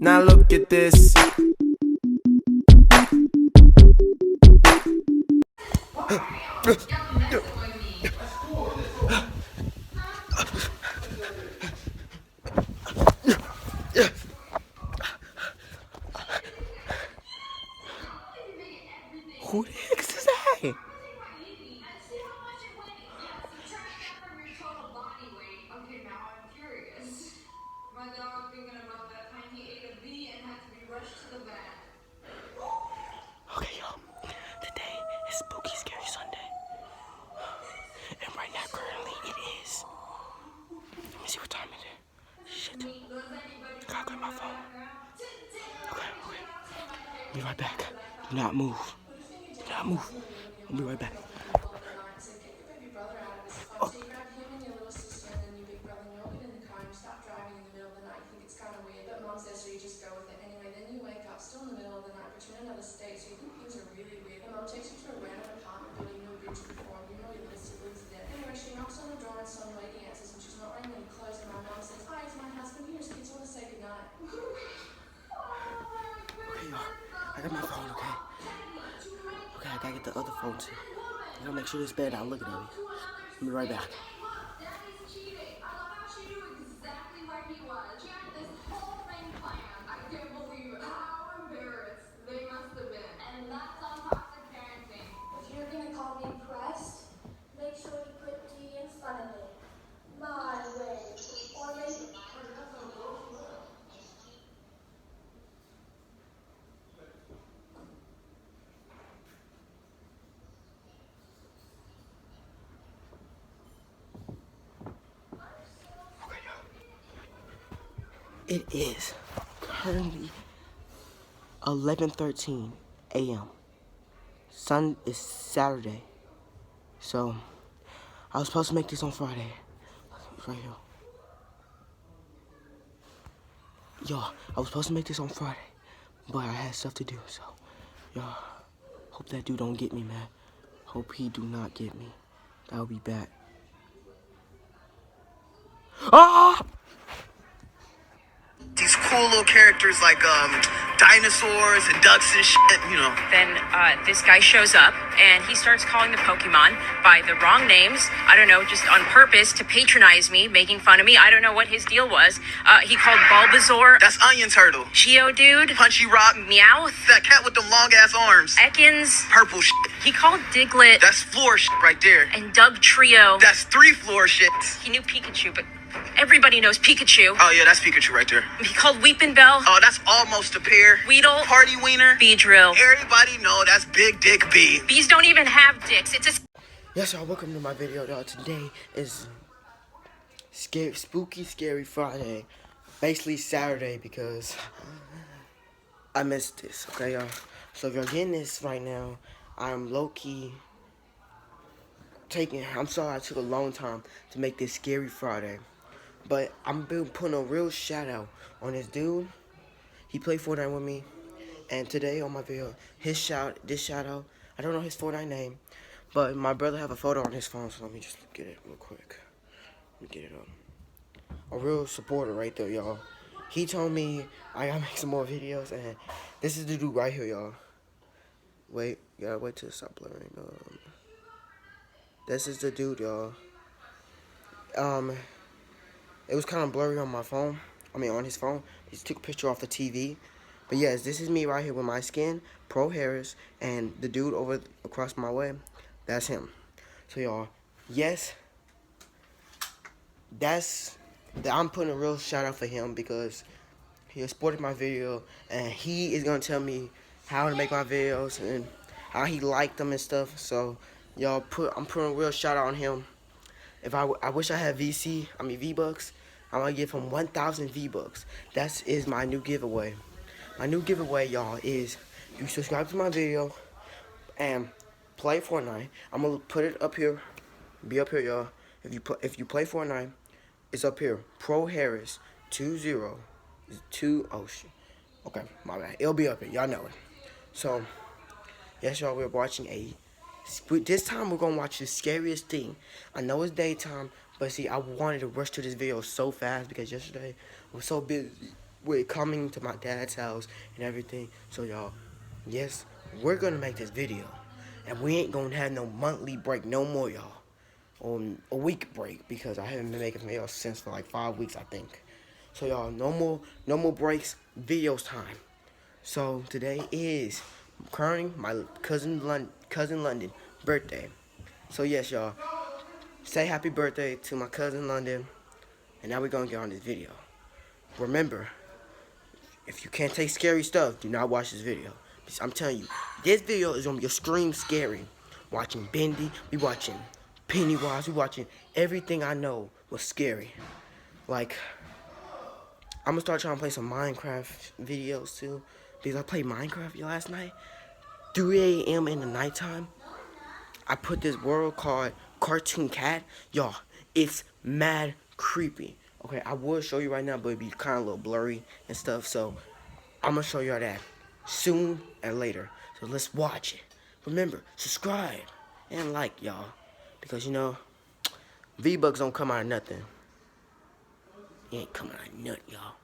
Now look at this. Who the heck is that? Okay, y'all. Today is Spooky Scary Sunday. And right now, currently, it is. Let me see what time it is. Shit. Gotta grab my phone. Okay. Be right back. Do not move. Do not move. I'll be right back. Oh. I got my phone, okay? Okay, I gotta get the other phone too. I gotta make sure this bed not looking at me. I'll be right back. It is currently 11:13 a.m. Sun is Saturday, so I was supposed to make this on Friday. It's right here. Y'all, I was supposed to make this on Friday, but I had stuff to do, so y'all, hope that dude don't get me, man. Hope he do not get me. That would be bad. Ah! These cool little characters like dinosaurs and ducks and shit, you know. Then this guy shows up and he starts calling the Pokemon by the wrong names. I don't know, just on purpose to patronize me, making fun of me. I don't know what his deal was. He called Bulbasaur. That's Onion Turtle. Geodude. Punchy Rock. Meowth. That cat with them long ass arms. Ekans. Purple shit. He called Diglett. That's floor shit right there. And Doug Trio. That's 3 floor shits. He knew Pikachu, but everybody knows Pikachu. Oh yeah, that's Pikachu right there. He called Weeping Bell. Oh, that's almost a pair. Weedle. Party Wiener. Beedrill. Everybody know that's Big Dick B. Bees don't even have dicks. It's a... Yes, y'all, welcome to my video, y'all. Today is Spooky Scary Friday. Basically Saturday because I missed this, okay, y'all? So if you're getting this right now, I'm low-key I'm sorry I took a long time to make this Scary Friday. But I'm been putting a real shout out on this dude. He played Fortnite with me. And today on my video, this shout out, I don't know his Fortnite name, but my brother have a photo on his phone, so let me just get it real quick. Let me get it up. A real supporter right there, y'all. He told me I gotta make some more videos, and this is the dude right here, y'all. Wait, you gotta wait till it stop blurring. This is the dude, y'all. It was kind of blurry on my phone. On his phone. He just took a picture off the TV. But yes, this is me right here with my skin, Pro Harris, and the dude over across my way, that's him. So y'all, yes, I'm putting a real shout out for him because he supported my video, and he is gonna tell me how to make my videos and how he liked them and stuff. So y'all, I'm putting a real shout out on him. If I wish I had V-Bucks. I'm gonna give him 1,000 V-Bucks. That is my new giveaway. My new giveaway, y'all, is you subscribe to my video and play Fortnite. I'm gonna put it up here. Be up here, y'all. If you play Fortnite, it's up here. Pro Harris 20. Oh shit. Okay, my bad. It'll be up here. Y'all know it. So, yes, y'all. We're watching this time we're gonna watch the scariest thing. I know it's daytime, but see, I wanted to rush to this video so fast because yesterday I was so busy with coming to my dad's house and everything. So y'all, yes, we're gonna make this video, and we ain't gonna have no monthly break no more, y'all. On a week break, because I haven't been making videos since for like 5 weeks, I think. So y'all, no more breaks, videos time. So today is currently my cousin London birthday. So yes, y'all, say happy birthday to my cousin London. And now we're gonna get on this video. Remember, if you can't take scary stuff, do not watch this video. Because I'm telling you, this video is gonna be extreme scary. Watching Bendy, we watching Pennywise, we watching everything I know was scary. Like, I'm gonna start trying to play some Minecraft videos too. Because I played Minecraft last night, 3 a.m. in the nighttime. I put this world called Cartoon Cat. Y'all, it's mad creepy. Okay, I would show you right now, but it'd be kind of a little blurry and stuff. So, I'm gonna show y'all that soon and later. So let's watch it. Remember, subscribe and like, y'all. Because, you know, V-Bucks don't come out of nothing. He ain't coming out of nothing, y'all.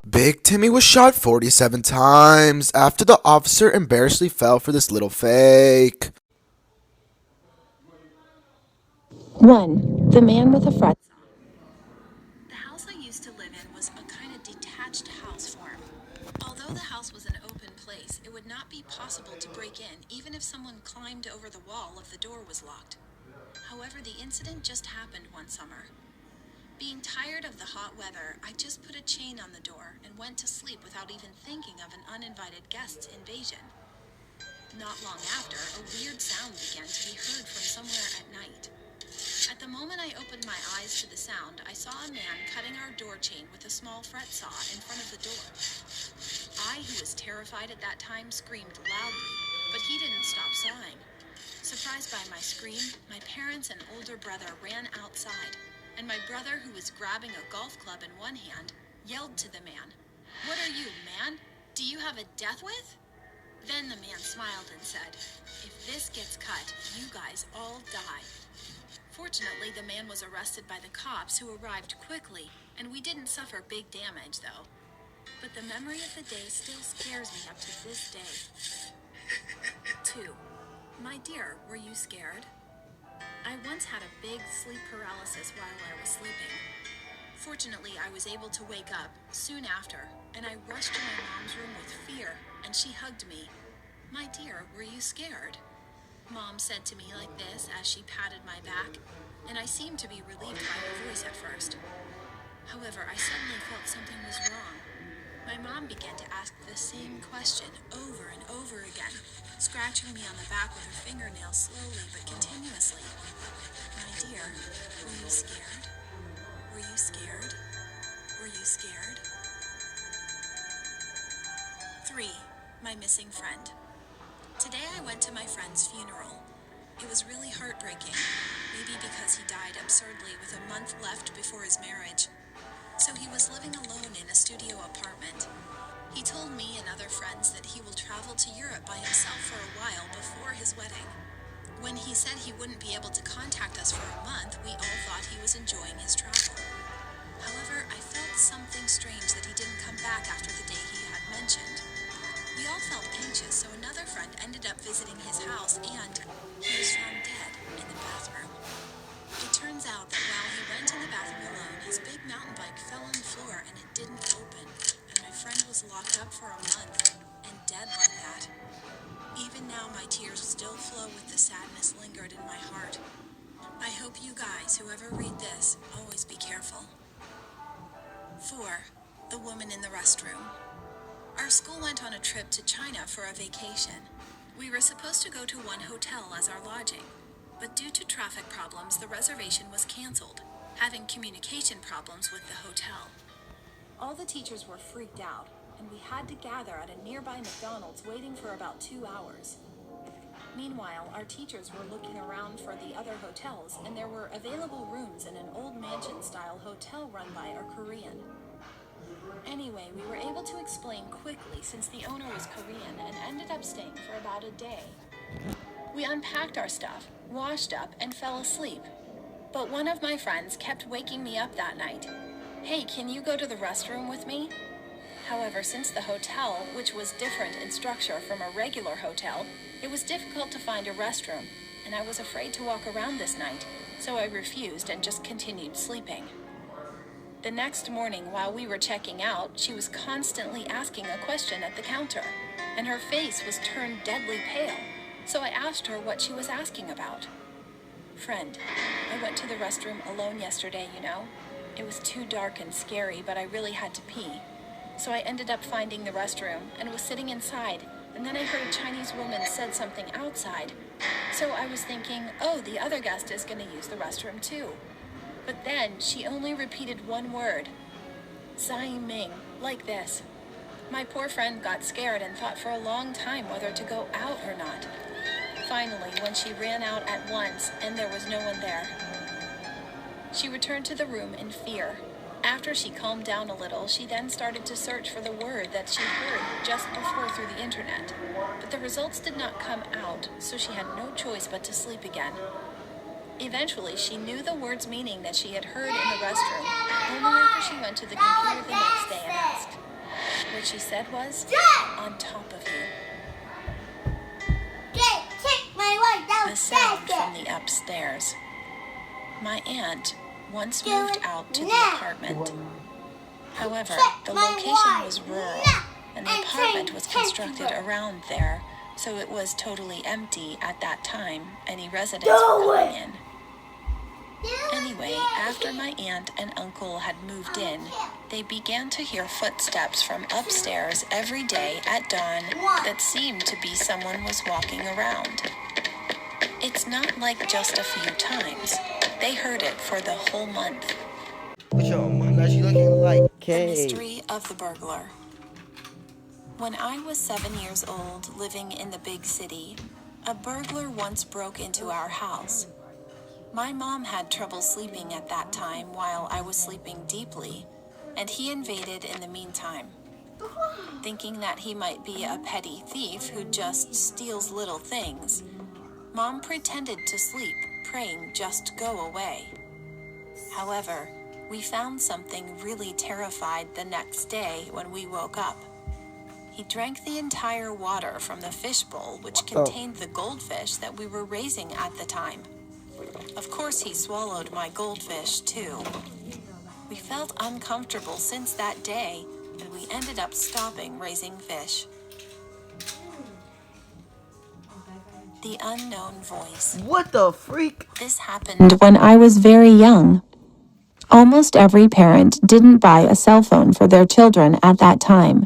Big Timmy was shot 47 times after the officer embarrassingly fell for this little fake. 1. The man with a fret saw. The house I used to live in was a kind of detached house form. Although the house was an open place, it would not be possible to break in even if someone climbed over the wall if the door was locked. However, the incident just happened one summer. Being tired of the hot weather, I just put a chain on the door and went to sleep without even thinking of an uninvited guest's invasion. Not long after, a weird sound began to be heard from somewhere at night. At the moment I opened my eyes to the sound, I saw a man cutting our door chain with a small fret saw in front of the door. I, who was terrified at that time, screamed loudly, but he didn't stop sawing. Surprised by my scream, my parents and older brother ran outside, and my brother, who was grabbing a golf club in one hand, yelled to the man, "What are you, man? Do you have a death with?" Then the man smiled and said, "If this gets cut, you guys all die." Fortunately, the man was arrested by the cops, who arrived quickly, and we didn't suffer big damage, though. But the memory of the day still scares me up to this day. 2. My dear, were you scared? I once had a big sleep paralysis while I was sleeping. Fortunately, I was able to wake up soon after, and I rushed to my mom's room with fear, and she hugged me. "My dear, were you scared?" Mom said to me like this as she patted my back, and I seemed to be relieved by her voice at first. However, I suddenly felt something was wrong. My mom began to ask the same question over and over again, scratching me on the back with her fingernails slowly but continuously. "My dear, were you scared? Were you scared? Were you scared?" 3. My missing friend. Today I went to my friend's funeral. It was really heartbreaking, maybe because he died absurdly with a month left before his marriage. So he was living alone in a studio apartment. He told me and other friends that he will travel to Europe by himself for a while before his wedding. When he said he wouldn't be able to contact us for a month, we all thought he was enjoying his travel. However, I felt something strange that he didn't come back after the day he had mentioned. We all felt anxious, so another friend ended up visiting his house, and he was found dead in the bathroom. It turns out that while he went in the bathroom alone, his big mountain bike fell on the floor and it didn't open, and my friend was locked up for a month, and dead like that. Even now, my tears still flow with the sadness lingered in my heart. I hope you guys, whoever read this, always be careful. 4. The woman in the restroom. Our school went on a trip to China for a vacation. We were supposed to go to one hotel as our lodging, but due to traffic problems, the reservation was canceled, having communication problems with the hotel. All the teachers were freaked out, and we had to gather at a nearby McDonald's waiting for about 2 hours. Meanwhile, our teachers were looking around for the other hotels, and there were available rooms in an old mansion-style hotel run by a Korean. Anyway, we were able to explain quickly since the owner was Korean and ended up staying for about a day. We unpacked our stuff, washed up, and fell asleep. But one of my friends kept waking me up that night. Hey, can you go to the restroom with me? However, since the hotel, which was different in structure from a regular hotel, it was difficult to find a restroom, and I was afraid to walk around this night, so I refused and just continued sleeping. The next morning, while we were checking out, she was constantly asking a question at the counter, and her face was turned deadly pale, so I asked her what she was asking about. Friend, I went to the restroom alone yesterday, you know. It was too dark and scary, but I really had to pee. So I ended up finding the restroom and was sitting inside, and then I heard a Chinese woman said something outside. So I was thinking, oh, the other guest is going to use the restroom too. But then she only repeated one word, Zai Ming, like this. My poor friend got scared and thought for a long time whether to go out or not. Finally, when she ran out at once and there was no one there, she returned to the room in fear. After she calmed down a little, she then started to search for the word that she heard just before through the internet. But the results did not come out, so she had no choice but to sleep again. Eventually, she knew the word's meaning that she had heard in the restroom, only after she went to the computer the next day and asked. What she said was, on top of you. The sound from the upstairs. My aunt once moved out to the apartment. However, the location was rural, and the apartment was constructed around there, so it was totally empty at that time any residents were coming in. Anyway, after my aunt and uncle had moved in, they began to hear footsteps from upstairs every day at dawn that seemed to be someone was walking around. It's not like just a few times. They heard it for the whole month. What's your mom? Now she looking like The Kay. mystery of the burglar. When I was 7 years old, living in the big city, a burglar once broke into our house. My mom had trouble sleeping at that time while I was sleeping deeply, and he invaded in the meantime. Thinking that he might be a petty thief who just steals little things, Mom pretended to sleep, praying just go away. However, we found something really terrified the next day when we woke up. He drank the entire water from the fishbowl, which contained the goldfish that we were raising at the time. Of course, he swallowed my goldfish, too. We felt uncomfortable since that day, and we ended up stopping raising fish. The unknown voice. What the freak? This happened When I was very young. Almost every parent didn't buy a cell phone for their children at that time.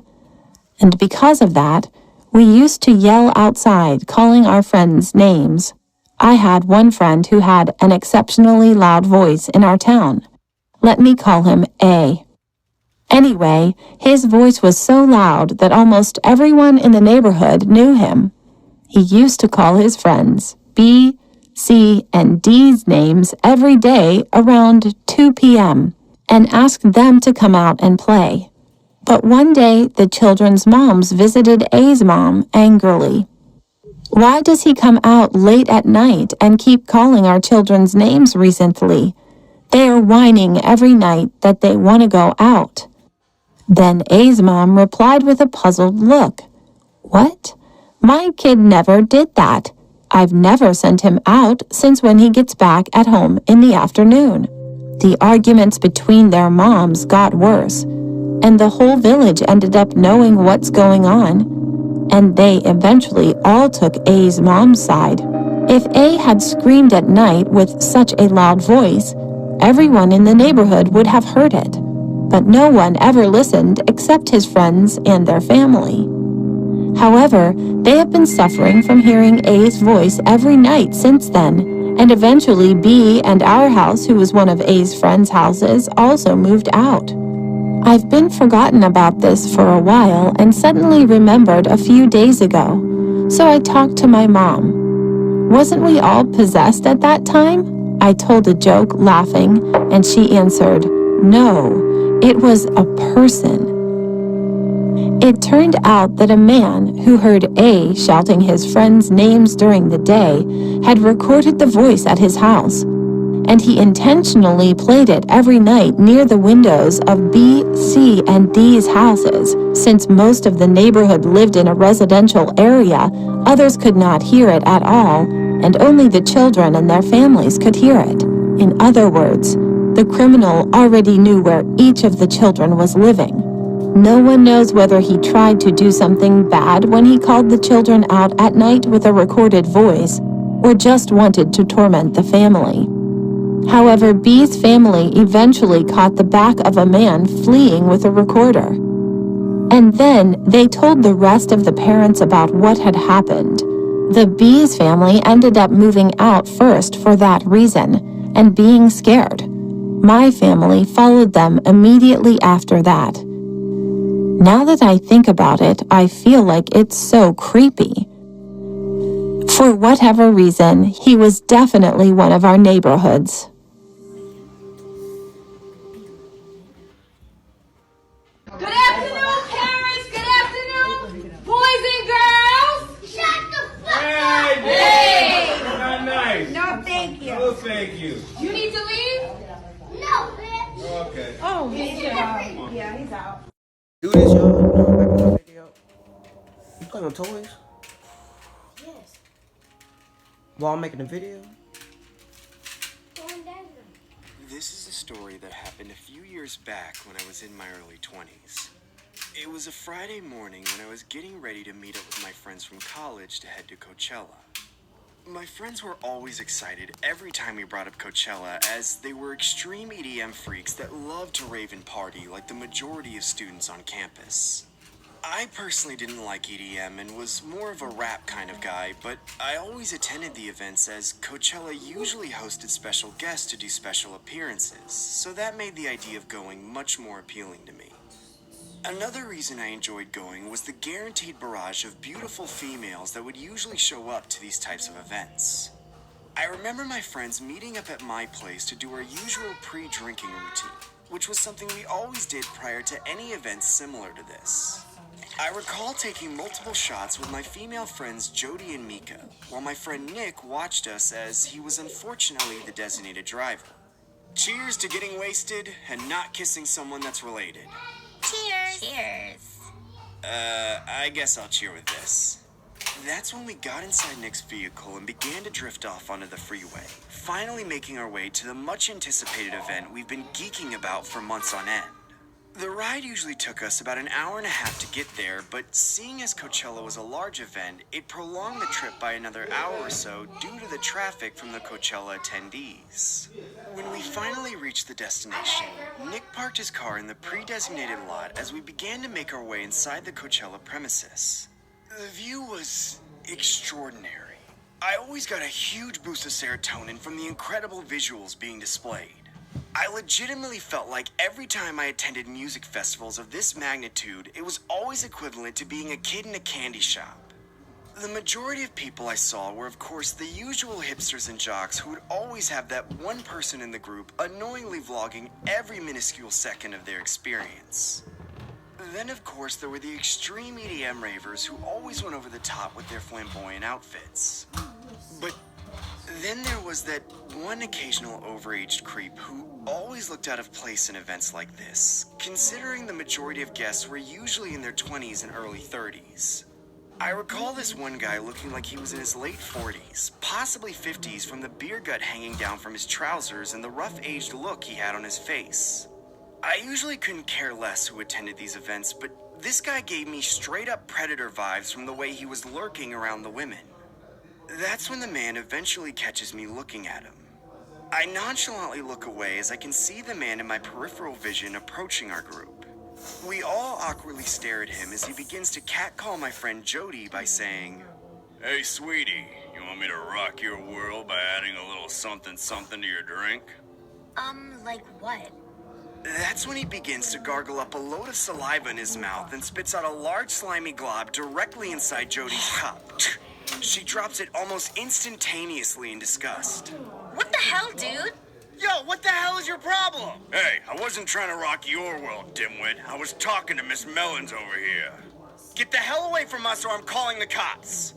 And because of that, we used to yell outside, calling our friends names. I had one friend who had an exceptionally loud voice in our town. Let me call him A. Anyway, his voice was so loud that almost everyone in the neighborhood knew him. He used to call his friends B, C, and D's names every day around 2 p.m. and ask them to come out and play. But one day, the children's moms visited A's mom angrily. Why does he come out late at night and keep calling our children's names recently? They are whining every night that they want to go out. Then A's mom replied with a puzzled look. What? My kid never did that. I've never sent him out since when he gets back at home in the afternoon. The arguments between their moms got worse, and the whole village ended up knowing what's going on, and they eventually all took A's mom's side. If A had screamed at night with such a loud voice, everyone in the neighborhood would have heard it, but no one ever listened except his friends and their family. However, they have been suffering from hearing A's voice every night since then, and eventually B and our house, who was one of A's friends' houses, also moved out. I've been forgotten about this for a while and suddenly remembered a few days ago, so I talked to my mom. Wasn't we all possessed at that time? I told a joke, laughing, and she answered, no, it was a person. It turned out that a man who heard A shouting his friends' names during the day had recorded the voice at his house. and he intentionally played it every night near the windows of B, C, and D's houses. Since most of the neighborhood lived in a residential area, others could not hear it at all, and only the children and their families could hear it. In other words, the criminal already knew where each of the children was living. No one knows whether he tried to do something bad when he called the children out at night with a recorded voice, or just wanted to torment the family. However, B's family eventually caught the back of a man fleeing with a recorder. And then they told the rest of the parents about what had happened. The B's family ended up moving out first for that reason, and being scared. My family followed them immediately after that. Now that I think about it, I feel like it's so creepy. For whatever reason, he was definitely one of our neighborhoods. Good afternoon, parents. Good afternoon, boys and girls. Shut the fuck up. Hey! Not nice. No, thank you. No, thank you. You need to leave? No, bitch. Okay. Oh, yeah, he's out. Do this, y'all. Back in my video. You playing on toys? Yes. While I'm making a video? This is a story that happened a few years back when I was in my early 20s. It was a Friday morning when I was getting ready to meet up with my friends from college to head to Coachella. My friends were always excited every time we brought up Coachella, as they were extreme EDM freaks that loved to rave and party like the majority of students on campus. I personally didn't like EDM and was more of a rap kind of guy, but I always attended the events as Coachella usually hosted special guests to do special appearances, so that made the idea of going much more appealing to me. Another reason I enjoyed going was the guaranteed barrage of beautiful females that would usually show up to these types of events. I remember my friends meeting up at my place to do our usual pre-drinking routine, which was something we always did prior to any events similar to this. I recall taking multiple shots with my female friends Jody and Mika, while my friend Nick watched us as he was unfortunately the designated driver. Cheers to getting wasted and not kissing someone that's related. Cheers. Cheers. I guess I'll cheer with this. That's when we got inside Nick's vehicle and began to drift off onto the freeway, finally making our way to the much anticipated event we've been geeking about for months on end. The ride usually took us about an hour and a half to get there, but seeing as Coachella was a large event, it prolonged the trip by another hour or so due to the traffic from the Coachella attendees. When we finally reached the destination, Nick parked his car in the pre-designated lot as we began to make our way inside the Coachella premises. The view was extraordinary. I always got a huge boost of serotonin from the incredible visuals being displayed. I legitimately felt like every time I attended music festivals of this magnitude, it was always equivalent to being a kid in a candy shop. The majority of people I saw were, of course, the usual hipsters and jocks who would always have that one person in the group unknowingly vlogging every minuscule second of their experience. Then, of course, there were the extreme EDM ravers who always went over the top with their flamboyant outfits. But then there was that one occasional overaged creep who always looked out of place in events like this, considering the majority of guests were usually in their 20s and early 30s. I recall this one guy looking like he was in his late 40s, possibly 50s, from the beer gut hanging down from his trousers and the rough-aged look he had on his face. I usually couldn't care less who attended these events, but this guy gave me straight-up predator vibes from the way he was lurking around the women. That's when the man eventually catches me looking at him. I nonchalantly look away as I can see the man in my peripheral vision approaching our group. We all awkwardly stare at him as he begins to catcall my friend Jody by saying, "Hey, sweetie, you want me to rock your world by adding a little something something to your drink?" Like what? That's when he begins to gargle up a load of saliva in his mouth and spits out a large slimy glob directly inside Jody's cup. She drops it almost instantaneously in disgust. What the hell, dude? Yo, what the hell is your problem? Hey, I wasn't trying to rock your world, dimwit. I was talking to Miss Mellons over here. Get the hell away from us or I'm calling the cops.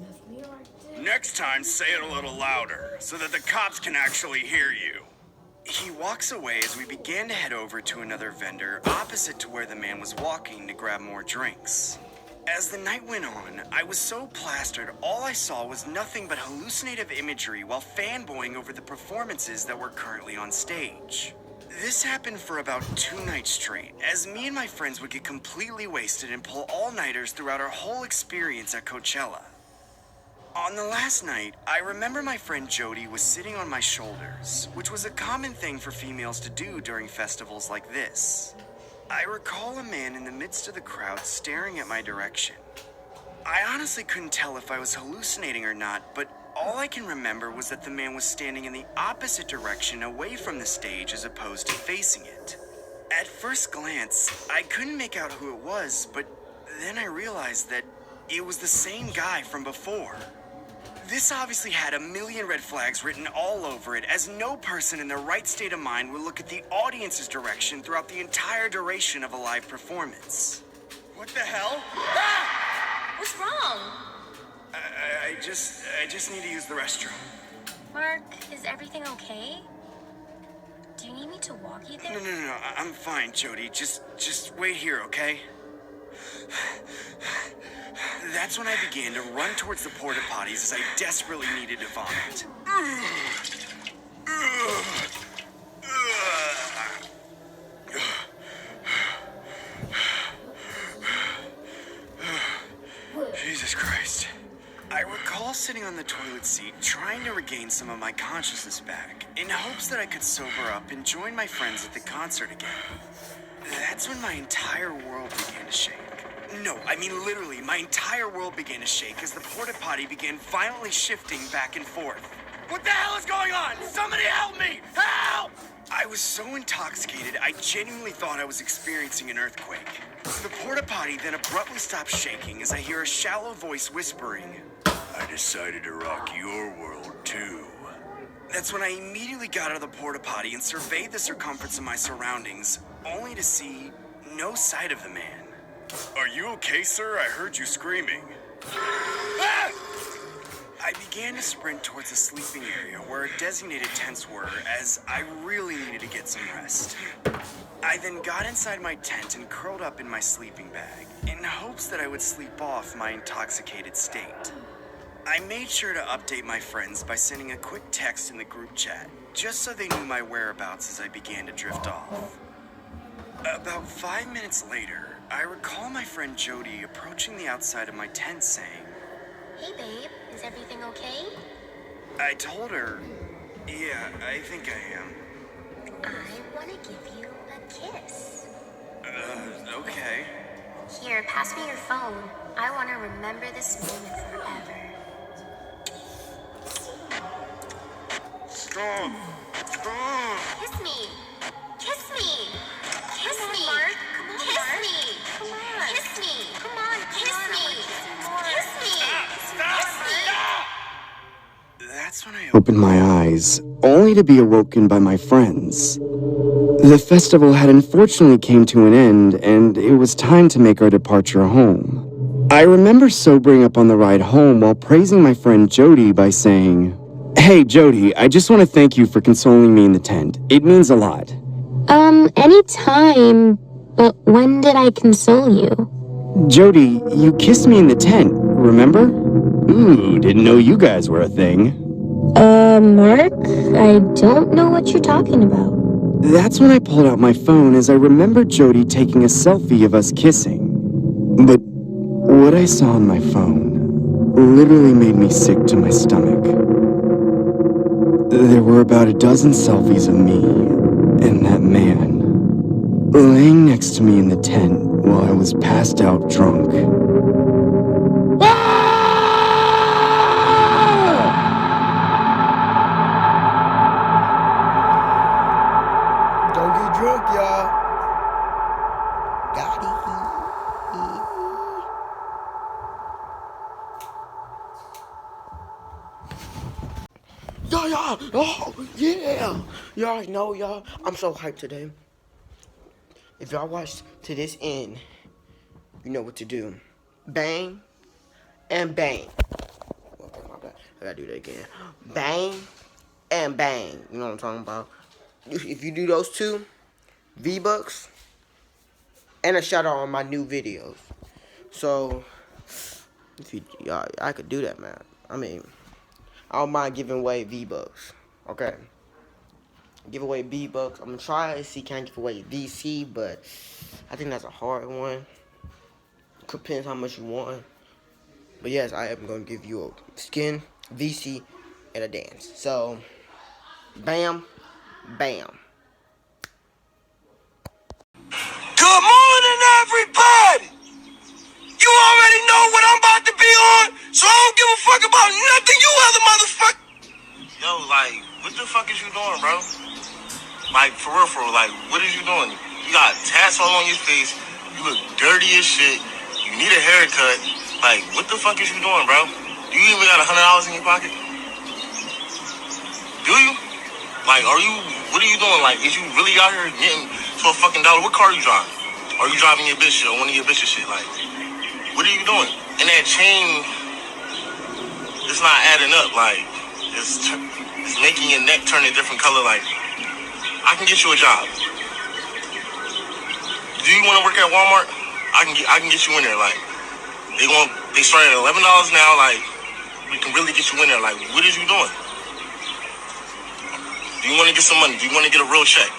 Next time, say it a little louder so that the cops can actually hear you. He walks away as we began to head over to another vendor opposite to where the man was walking to grab more drinks. As the night went on, I was so plastered, all I saw was nothing but hallucinative imagery while fanboying over the performances that were currently on stage. This happened for about 2 nights straight, as me and my friends would get completely wasted and pull all-nighters throughout our whole experience at Coachella. On the last night, I remember my friend Jody was sitting on my shoulders, which was a common thing for females to do during festivals like this. I recall a man in the midst of the crowd staring at my direction. I honestly couldn't tell if I was hallucinating or not, but all I can remember was that the man was standing in the opposite direction away from the stage as opposed to facing it. At first glance, I couldn't make out who it was, but then I realized that it was the same guy from before. This obviously had a million red flags written all over it, as no person in their right state of mind would look at the audience's direction throughout the entire duration of a live performance. What the hell? Ah! What's wrong? I just need to use the restroom. Mark, is everything okay? Do you need me to walk you there? No, I'm fine, Jody. Just wait here, okay? That's when I began to run towards the porta potties as I desperately needed to vomit. Jesus Christ. I recall sitting on the toilet seat trying to regain some of my consciousness back in hopes that I could sober up and join my friends at the concert again. That's when my entire world began to shake. No, I mean literally, my entire world began to shake as the porta potty began violently shifting back and forth. What the hell is going on? Somebody help me! Help! I was so intoxicated, I genuinely thought I was experiencing an earthquake. The porta potty then abruptly stopped shaking as I hear a shallow voice whispering, "I decided to rock your world too." That's when I immediately got out of the porta potty and surveyed the circumference of my surroundings, only to see no sight of the man. "Are you okay, sir? I heard you screaming." Ah! I began to sprint towards the sleeping area where our designated tents were, as I really needed to get some rest. I then got inside my tent and curled up in my sleeping bag, in hopes that I would sleep off my intoxicated state. I made sure to update my friends by sending a quick text in the group chat, just so they knew my whereabouts as I began to drift off. About 5 minutes later, I recall my friend Jody approaching the outside of my tent saying, Hey babe, is everything okay? I told her, yeah, I think I am. I want to give you a kiss. Okay. Here, pass me your phone. I want to remember this moment forever. Stop! Kiss me! Kiss me! Kiss me! Mark. Come on, kiss Mark. Me! Come on! Kiss me! Come on! Kiss me! Kiss me! Stop! That's when I opened my eyes, only to be awoken by my friends. The festival had unfortunately came to an end, and it was time to make our departure home. I remember sobering up on the ride home while praising my friend Jody by saying, "Hey Jody, I just want to thank you for consoling me in the tent. It means a lot." Anytime. But when did I console you? Jody, you kissed me in the tent, remember? Ooh, didn't know you guys were a thing. Mark, I don't know what you're talking about. That's when I pulled out my phone as I remembered Jody taking a selfie of us kissing. But what I saw on my phone literally made me sick to my stomach. There were about a dozen selfies of me and that man laying next to me in the tent while I was passed out drunk. Don't get drunk, y'all. Got it. Y'all. Oh, yeah. Y'all already know, y'all. I'm so hyped today. If y'all watched to this end, you know what to do. Bang and bang. I gotta do that again. Bang and bang. You know what I'm talking about? if you do those two, V-Bucks, and a shout out on my new videos. So, if you, I could do that, man. I mean, I don't mind giving away V-Bucks. Okay. Give away V-Bucks. I'm going to try to see can I give away VC, but I think that's a hard one. Depends how much you want. But yes, I am going to give you a skin, VC, and a dance. So, bam, bam. Good morning, everybody! You already know what I'm about to be on, so I don't give a fuck about nothing you other motherfucker. Yo, like, what the fuck is you doing, bro? Like, for real, like, what is you doing? You got tats all on your face, you look dirty as shit, you need a haircut. Like, what the fuck is you doing, bro? You even got $100 in your pocket? Do you? Like, what are you doing? Like, is you really out here getting to a fucking dollar? What car are you driving? Are you driving your bitch shit or one of your bitches shit? Like, what are you doing? And that chain, it's not adding up. Like, it's making your neck turn a different color. Like, I can get you a job. Do you want to work at Walmart? I can get you in there. Like, they start at $11 now. Like, we can really get you in there. Like, what is you doing? Do you want to get some money? Do you want to get a real check?